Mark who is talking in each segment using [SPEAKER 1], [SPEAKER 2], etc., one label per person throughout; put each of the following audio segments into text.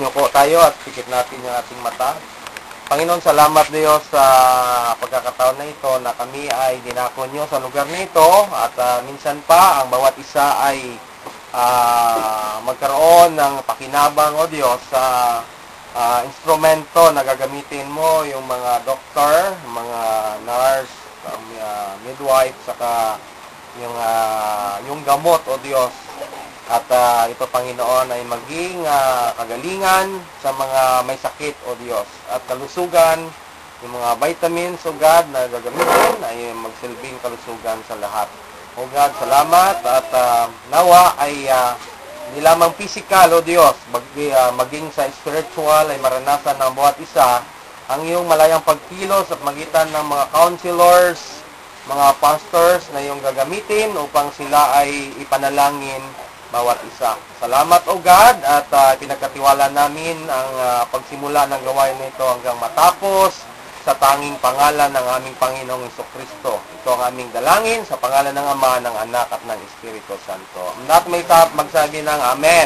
[SPEAKER 1] Yumuko tayo at pikit natin yung ating mata. Panginoon, salamat Diyos sa pagkakataon na ito na kami ay dinako nyo sa lugar na ito at minsan pa ang bawat isa ay magkaroon ng pakinabang, O Diyos, sa instrumento na gagamitin mo, yung mga doktor, mga nurse, midwife, saka yung gamot, O Diyos. At ito, Panginoon, ay maging kagalingan sa mga may sakit, O Diyos. At kalusugan, yung mga vitamins, O God, na gagamitin, ay magsilbing kalusugan sa lahat. O God, salamat. At nawa ay hindi lamang physical, O Diyos, maging sa spiritual ay maranasan ng bawat isa ang iyong malayang pagkilos at magitan ng mga counselors, mga pastors na iyong gagamitin upang sila ay ipanalangin bawat isa. Salamat, O God, at pinagkatiwala namin ang pagsimula ng gawain nito hanggang matapos sa tanging pangalan ng aming Panginoong Jesucristo. Ito ang aming dalangin sa pangalan ng Ama, ng Anak, at ng Espiritu Santo. At may magsabi ng Amen.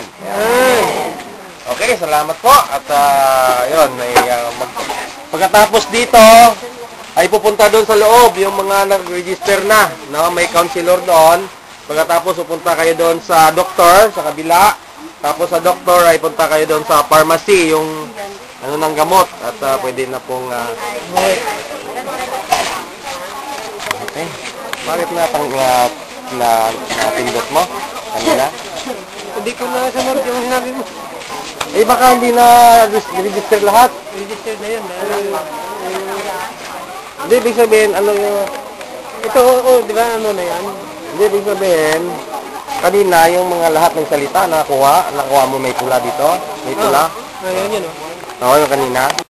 [SPEAKER 1] Okay, salamat po. At yun, pagkatapos dito, ay pupunta doon sa loob yung mga nag-register na. No? May counselor doon. Pagkatapos, pupunta kayo doon sa doktor, sa kabila. Tapos sa doktor, ay punta kayo doon sa pharmacy, yung ano ng gamot. At pwede na pong... Okay. Bakit na pindot mo? Kanina?
[SPEAKER 2] Hindi ko na sunod yung sinabi mo.
[SPEAKER 1] Eh, baka hindi na register lahat?
[SPEAKER 2] Register na yun.
[SPEAKER 1] Hindi, ibig sabihin, ano yung...
[SPEAKER 2] Ito, di ba, ano na yan?
[SPEAKER 1] Hindi, ibig sabihin, kanina yung mga lahat ng salita nakuha mo may pula dito, may pula.
[SPEAKER 2] Ayun yun,
[SPEAKER 1] Oo, yung kanina.